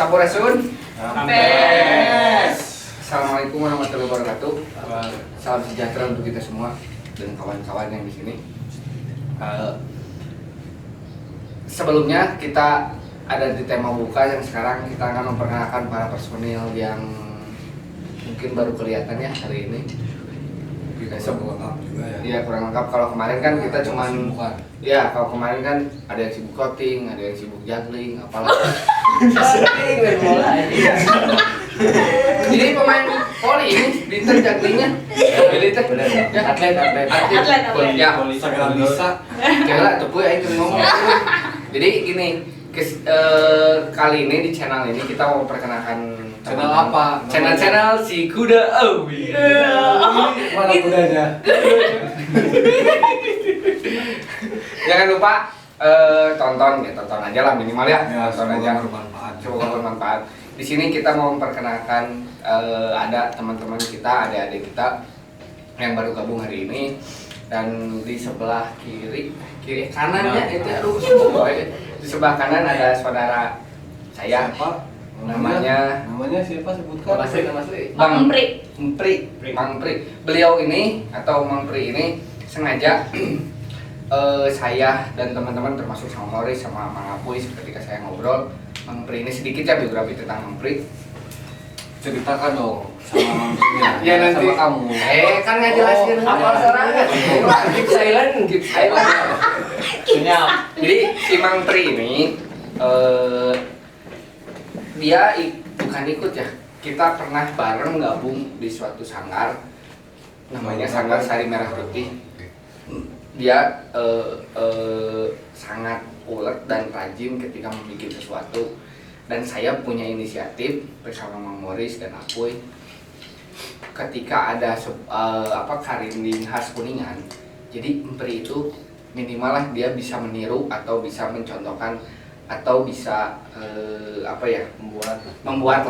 Sampurasun. Ampes. Assalamualaikum warahmatullahi wabarakatuh. Salam sejahtera untuk kita semua dan kawan-kawan yang di sini. Sebelumnya kita ada di tema buka yang sekarang kita akan memperkenalkan para personil yang mungkin baru kelihatan ya hari ini. Kurang lengkap juga ya. Iya, kurang lengkap. Kalau kemarin kan kita cuman ya, kalau kemarin kan ada yang sibuk coating, ada yang sibuk juggling, apalah. Jadi pemain voli ini binter jugglingnya. Militer. Ya, atlet. Ya, Sangat bisa. kira tuh gue aing ngomong. Jadi gini, kali ini di channel ini kita mau perkenalkan Channel apa? Channel si Kuda Awi. Mana kudanya? Jangan lupa tonton aja lah minimal ya. Tonton aja. Bermanfaat. Semoga bermanfaat. Di sini kita mau memperkenalkan ada teman-teman kita, adik-adik kita yang baru gabung hari ini, dan di sebelah kiri kanannya itu di sebelah kanan ada saudara saya. Siapa? Namanya siapa sebutkan? Nama asli Bang Pri. Beliau ini atau Mang Pri ini sengaja saya dan teman-teman termasuk sama Morris sama Mang Apuy ketika saya ngobrol Mang Pri ini sedikit ya biografi tentang Mang Pri. Ceritakan dong sama Mang Pri-nya. Ya nanti sama kamu. kan nggak jelasin apa sorangan. Keep silent. Senyap. Jadi si Mang Pri ini dia bukan ikut ya. Kita pernah bareng gabung di suatu sanggar namanya Sanggar Sari Merah Putih. Dia sangat ulet dan rajin ketika membuat sesuatu, dan saya punya inisiatif bersama Mang Morris dan Apuy ketika ada karinding khas Kuningan. Jadi Empri itu minimal lah dia bisa meniru atau bisa mencontohkan atau bisa membuat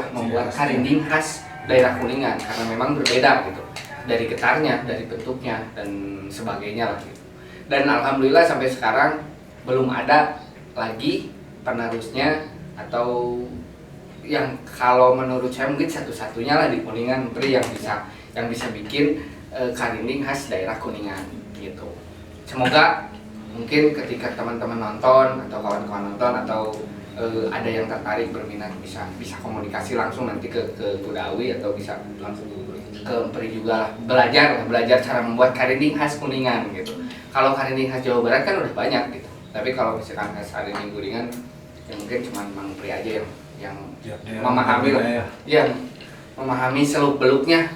karinding khas daerah Kuningan, karena memang berbeda gitu dari getarnya, dari bentuknya dan sebagainya lah gitu. Dan alhamdulillah sampai sekarang belum ada lagi penerusnya, atau yang kalau menurut saya mungkin satu-satunya lah di Kuningan Pri yang bisa bikin karinding khas daerah Kuningan gitu. Semoga mungkin ketika teman-teman nonton atau kawan-kawan nonton atau ada yang tertarik berminat bisa komunikasi langsung nanti ke Kudawi atau bisa langsung ke Empri juga lah, belajar cara membuat karinding khas Kuningan gitu. Kalau karinding khas Jawa Barat kan udah banyak gitu, tapi kalau misalkan khas karinding Kuningan ya mungkin cuma Mang Pri aja yang memahami lah, yang memahami seluk beluknya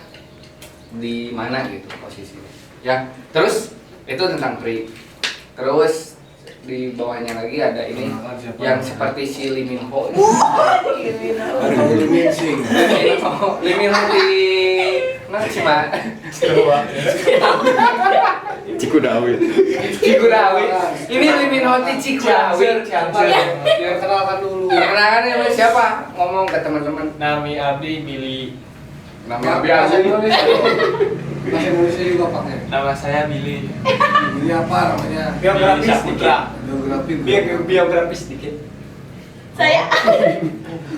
di mana gitu posisinya ya. Terus itu tentang Pri. Terus di bawahnya lagi ada ini yang seperti si Lee Min Ho. Lee Min Ho di mana sih Mak? Cikudawi. Ini Lee Min Ho di Cikudawi. Ya kenalkan dulu. Perkenalkan ya siapa? Ngomong ke teman-teman. Nami Abdi Billy. Nama Bahasa biasa. Indonesia. Bahasa Indonesia juga pakai. Nama saya Billy. Ini apa namanya? Billy Saputra. Biografi. Sedikit. Saya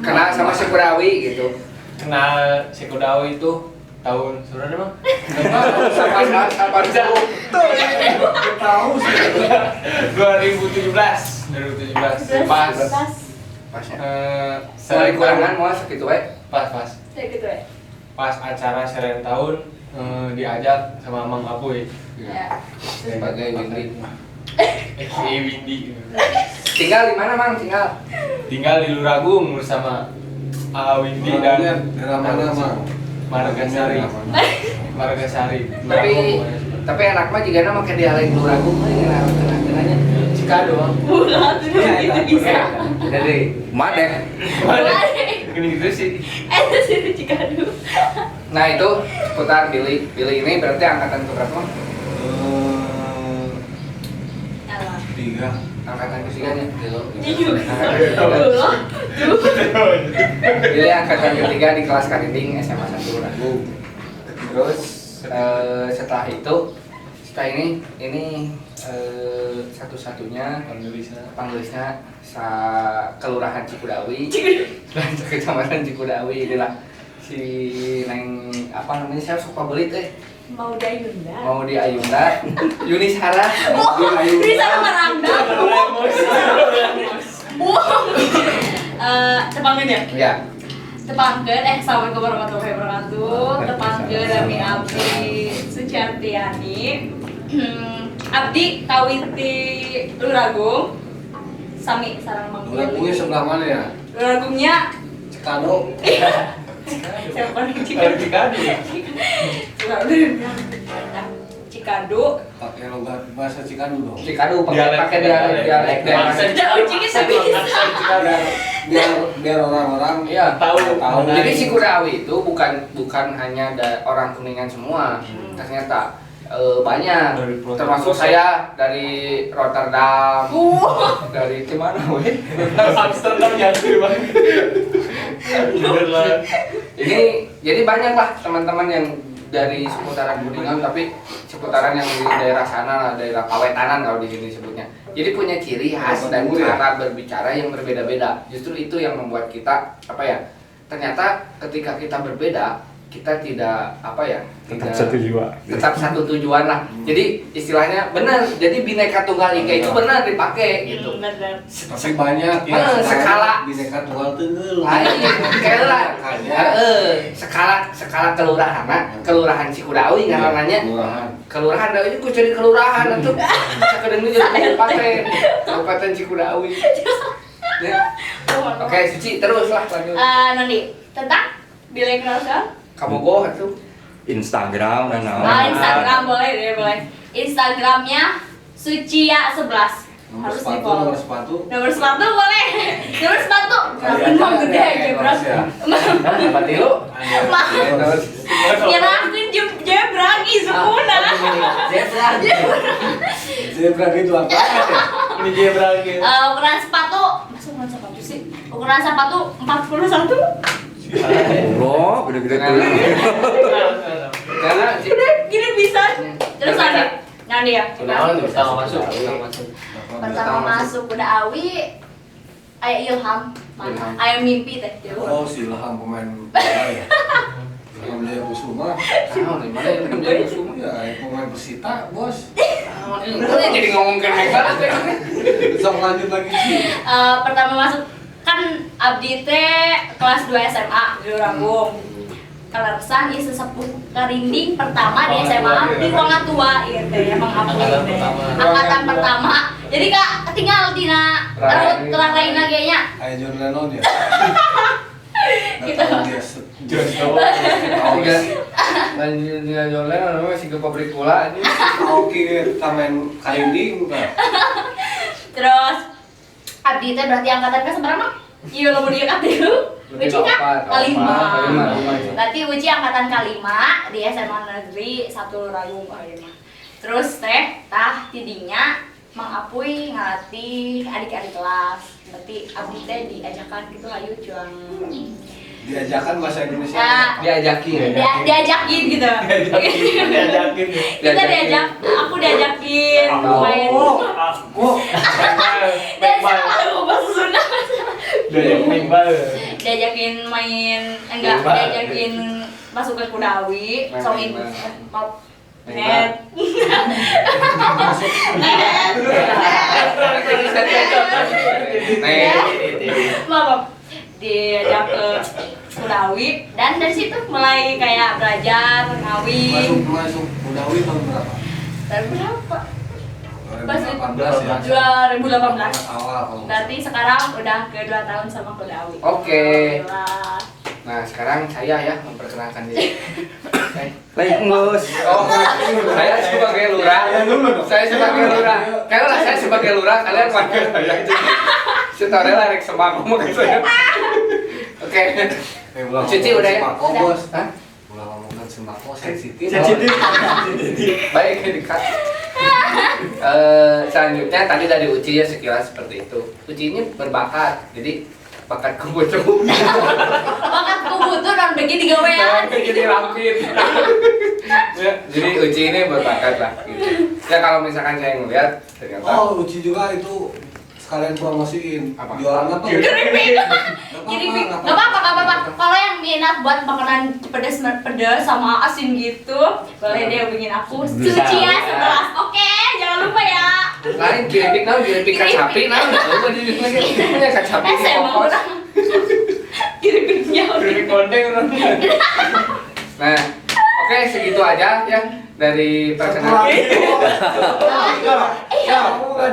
Kenal sama Sekurawi gitu. Kenal Sekudawi itu tahun sebenarnya bang? Apa Tahu sih. 2017. Pas. pasnya. Seren Kurangan tahun. mau segitu we. Pas. saya gitu ya. Pas acara Seren tahun diajak sama Mang Apuy. Ya. Sebagai Windy. Si Windy. Tinggal di mana Mang? Tinggal di Luragung bersama Windy dan daerah mana mah? Margasari. Tapi anak mah juga nama kayak dialek Luragung ya kenanya. Cikado bang. Bulat itu bisa. Jadi Madeh. Gini gitu sih. Itu sih Cikadu. Nah itu seputar Billy. Billy ini berarti angkatan keberapa? Tiga. Angkatan ketiganya. Juga. Billy angkatan ketiga di kelas karinding SMA 1 Ragu. Terus setelah kita ini satu-satunya panggilisnya Kelurahan Cikudawi dan Kecamatan Cikudawi inilah si Neng apa namanya siapa suka beli teh Mau Dayunda. mau di Ayunda Yuni Sarah Bisa merangda. Tepangkeun ya? ya Tepangkeun Assalamualaikum warahmatullahi wabarakatuh. Tepangkeun Ami Abdi Suciartiani. Abdi kawin ti Luragung. Sami sareng Mang Luragungnya sebelah mana ya? Luragungnya Cikado. siapa nih Cikado. Cikado. Pakai logat bahasa Cikado dong. Cikadu Dialek. pakai dialek daerah Sudah ujinya bisa. Biar orang-orang iya Tahu. jadi si Kudawi itu bukan hanya orang Kuningan semua ternyata banyak Dari pelosok termasuk pelosok. saya dari Rotterdam dari mana weh Amsterdam nyantri banget. Bener. ini jadi banyak lah teman-teman yang dari seputaran Kuningan tapi seputaran yang di daerah sana lah daerah Pawetanan kalau di sini sebutnya jadi punya ciri khas dan cara berbicara yang berbeda-beda justru itu yang membuat kita apa ya ternyata ketika kita berbeda kita tidak apa ya Tetap tidak- satu jiwa. tetap satu tujuan lah jadi istilahnya benar jadi Bhinneka Tunggal Ika itu benar dipakai gitu Bener. Tapi banyak ya. skala. Bineka Tunggal Tunggal. lain kayak skala kelurahan Cikudawi Iya, namanya Kelurahan. kelurahan da itu jadi kelurahan itu sakedeung jadi kabupaten kabupaten Cikudawi ya. Oke Suci terus lah lanjut Nandi tentang Bilek Rasa. kamu go atuh Instagram dan Instagram boleh deh boleh. Instagramnya Sucia11 harus di follow. Nomor sepatu. Nomor sepatu boleh. Nomor sepatu. Kali Kenapa aja gede ada aja bro? kelas ya. apa tilu Nyerahkan jebra isukuna. Zebra itu apa ya? Ini dia berarti. Ukuran sepatu. Masuk ukuran sepatu sih. Ukuran sepatu 41. Allah, gede-gede tuh. karena Gini bisa. Terus Nandi ya. Pertama masuk. Pertama masuk udah Awi. Aya Ilham. Ilham. Aya mimpi teh. Oh, si Ilham pemain bola ya. Ilham Jaya Kusuma. di mana yang jadi semua Ya, pemain Persita, Bos. jadi ngomong ke mereka Bisa lanjut lagi sih. Pertama masuk kan abdi teh kelas 2 SMA di Luragung. Kaleresan ieu sesepuh karinding pertama di SMA di ruangan tua ieu teh emang abdi Angkatan teh. pertama. Angkatan pertama. Jadi Kak tinggal dina terus lain lagi nya. Ayo John Lennon ya. Gitu. John tiga lanjut dia jualan namanya si ke pabrik bola ini Oke, tamen kalinding kan. Terus abdi teh berarti angkatan ke seberapa? Iya lo mau dia katilu. Uci kan kalima. Berarti Uci angkatan kalima di SMA Negeri 1 Luragung kalima. Terus teh tah tidinya Mang Apuy ngalatih adik-adik kelas. Berarti abdi teh diajakan gitu hayu juang. Diajakan bahasa Indonesia. Nah, diajakin diajakin gitu. Diajakin. Kita aku diajakin main. Aku. Dan sama bahasa Sunda. Diajakin main enggak diajakin masuk ke Kudawi soin mau net maaf diajak ke Kudawi dan dari situ mulai kayak belajar ngawi Masuk Kudawi tahun berapa? dan berapa 2018 2018 ya. Awal kalau berarti sekarang udah ke 2 tahun sama Kudawi. Oke. Alhamdulillah. Nah sekarang saya ya memperkenalkan diri. Lain Gus. Oh, saya sebagai lurah. Saya sebagai lurah. Karena saya sebagai lurah, kalian panggil saya itu. Setornya rek sembako mungkin saya. Oke. Cuci udah ya? Sembako, Bos. Hah? Ulah ngomongin sembako sensitif. Baik, dikat. Selanjutnya tadi dari Uci ya sekilas seperti itu. Uci ini berbakat, jadi bakat kubutu. Bakat kubutu dan begini gawean. Jadi rampin. Ya, jadi Uci ini berbakat lah. Gitu. Ya kalau misalkan saya ngeliat ternyata Oh, Uci juga itu sekalian promosiin. Apa? Jualan apa? Keripik. Nggak Keripik. apa-apa, Gak apa-apa. Kalau yang minat buat makanan pedas sama asin gitu, boleh deh hubungin aku. Suci ya 11. Oke, jangan lupa ya. lain keripik naon keripik kacapi naon apa di lagi punya kacapi di Saya mau kokos. orang. Keripiknya udah. Keripik kondeng orang. Nah, oke segitu aja ya dari perkenalan.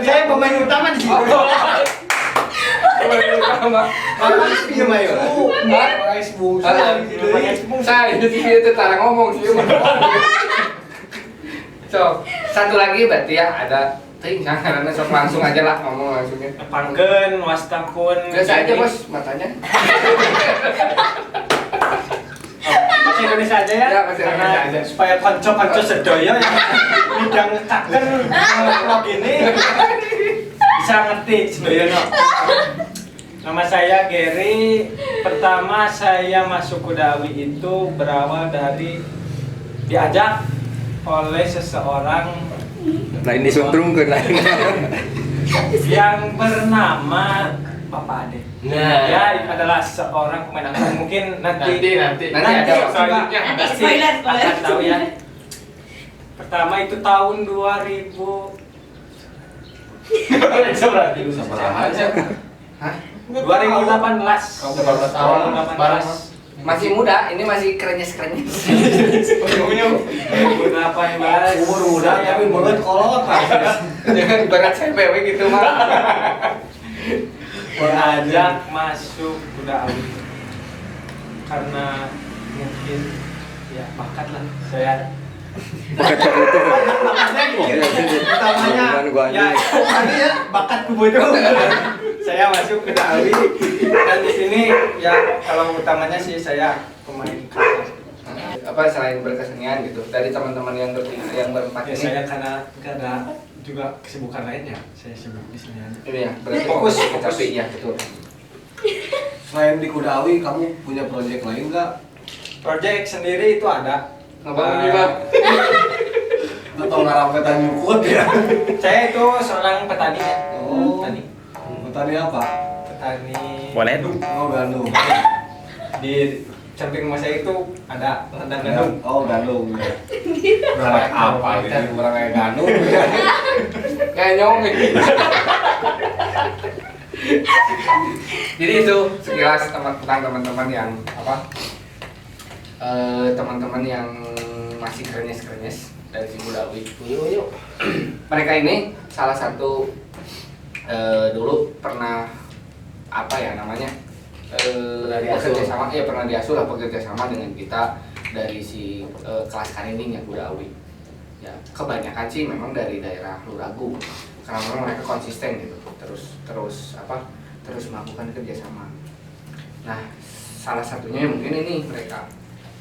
Saya pemain utama di sini. Iya, Mayo. Guys, Bu. Saya itu cara ngomong sih. So, satu lagi berarti ya ada ting karena sok langsung aja lah ngomong langsungnya. Pangkeun, wastapun. Biasa aja bos matanya. Masih Indonesia aja ya. Ya, masih Karena Indonesia aja. supaya konco-konco sedoyo yang bidang ngetaken vlog ini bisa ngerti sedoyo no. Nama saya Gary. Pertama saya masuk Kudawi itu berawal dari diajak oleh seseorang Lain disuntrung ke lain. yang bernama Bapak Ade. Nah. Dia adalah seorang pemain angklung. Mungkin nanti Nanti ada selanjutnya. Nanti spoiler. akan tahu ya. Pertama itu tahun 2000. Sabaraha aja. Hah? 2018. Kamu berapa tahun? 2018. Masih muda, ini masih krenyes-krenyes. 2018. Umur muda tapi banget kolot. Jangan berat saya PW gitu mah. Diajak masuk Kudawi karena mungkin ya bakat lah saya. Bukan cari itu. Utamanya Bukan gua ya anjing. tadi ya bakat kubu itu. Saya masuk Kudawi dan di sini ya kalau utamanya sih saya pemain kaca. Apa selain berkesenian gitu dari teman-teman yang berempat Ya ini saya karena nggak ada juga kesibukan lainnya, saya sibuk di sini aja. ini ya berarti Fokus. tapi ya betul. Selain di Kudawi, kamu punya proyek lain nggak? Project sendiri itu ada. Ngebangun juga. Atau ngarampetan nyukut ya? Saya itu seorang petani ya. Oh. Petani. Petani apa? Petani. Walet. Oh, gandum. Di samping rumah saya itu ada ladang gandum. Oh, gandum. Ya. Berapa apa gitu orang kayak gandum. Kayak nyong gitu. Jadi itu sekilas tentang teman-teman yang apa? Teman-teman yang masih krenyes-krenyes dari si Kudawi. Yuk. Mereka ini salah satu dulu pernah apa ya namanya bekerja sama pernah diasuh lah bekerja sama dengan kita dari si kelas Karinding yang Kudawi ya kebanyakan sih memang dari daerah Luragu karena memang mereka konsisten gitu terus melakukan kerjasama. Nah salah satunya mungkin ini mereka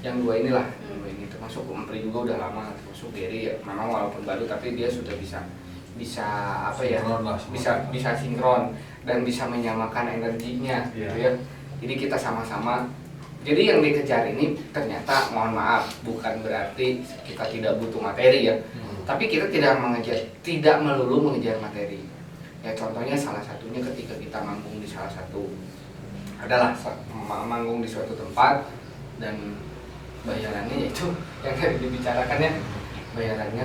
yang dua inilah dua ini termasuk Empri juga udah lama termasuk Gary ya memang walaupun baru tapi dia sudah bisa apa ya Sinkron lah, bisa sinkron dan bisa menyamakan energinya gitu ya. Jadi kita sama-sama. Jadi yang dikejar ini ternyata mohon maaf bukan berarti kita tidak butuh materi ya. Tapi kita tidak melulu mengejar materi. Ya contohnya salah satunya ketika kita manggung di salah satu manggung di suatu tempat dan bayarannya yaitu yang tadi dibicarakannya bayarannya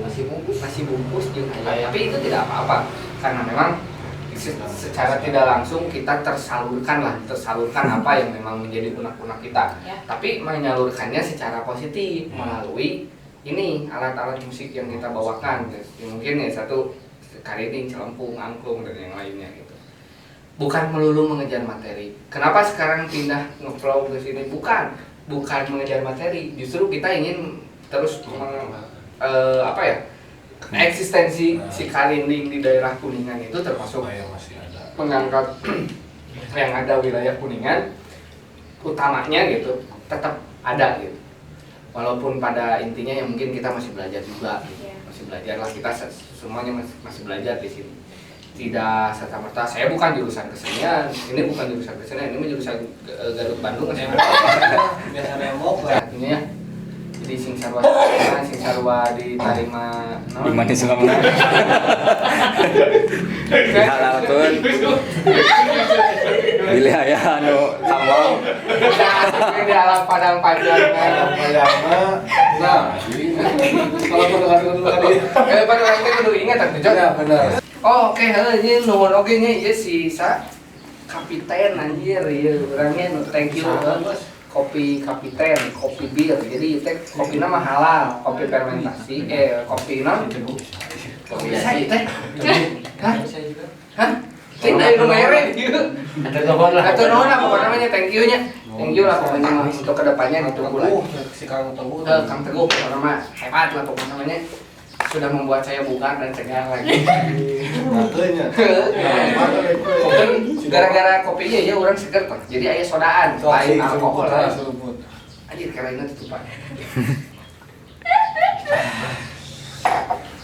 masih bungkus jeung aya. Tapi itu tidak apa-apa karena memang secara tidak langsung kita tersalurkan apa yang memang menjadi unek-unek kita. Ya. Tapi menyalurkannya secara positif melalui ini alat-alat musik yang kita bawakan. Ya, mungkin ya satu Karinding, Celempung, Angklung dan yang lainnya gitu. Bukan melulu mengejar materi. Kenapa sekarang pindah nge-flow ke sini? Bukan mengejar materi. Justru kita ingin terus eksistensi si Karinding di daerah Kuningan itu termasuk Masih ada. mengangkat yang ada wilayah Kuningan utamanya gitu tetap ada gitu walaupun pada intinya yang mungkin kita masih belajar juga gitu. Masih belajar lah kita semuanya masih belajar di sini tidak serta-merta saya bukan jurusan kesenian ini bukan jurusan kesenian ini jurusan Garut Bandung Biasa nembok lah. artinya di sing sarua sing sarua diterima Di mana selama dihalalkan pilih aya anu kamu di alam padang panjang Nah, kalau pendengar dulu tadi. pada orang teh kudu ingat atuh Jok. Ya benar. Oh oke, ini nuhun oke nya ieu si kapiten anjir ieu urangnya thank you kopi kapiten, kopi bir. Jadi teh kopina mah halal, kopi fermentasi kopi non kopi saya teh. Hah? Hah? Cing dari rumah ere ieu. Atur nuhun lah pokoknya namanya thank you nya. Thank you lah pokoknya mah untuk kedepannya ditunggu lagi. Si Kang Teguh. Kang Teguh pokoknya mah hebat lah pokoknya namanya. Sudah membuat saya bugar dan segar lagi. Matanya. Kopi, gara-gara kopinya ya orang seger tuh. Jadi aya sodaan, lain alkohol. Anjir karena tutupan.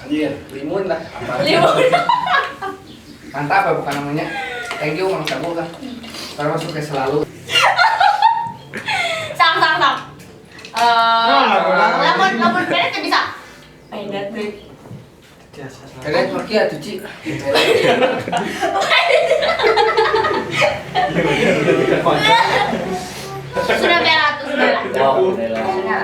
Anjir. Limun lah. Limun. Mantap apa bukan namanya? Thank you Mang Teguh lah. Karena sukses selalu. Sang. Lamun beres kan bisa. Pengen deh. Kalian pergi atuh Ci. Sudah berat tuh sudah. Oh, udah lah. Sudah.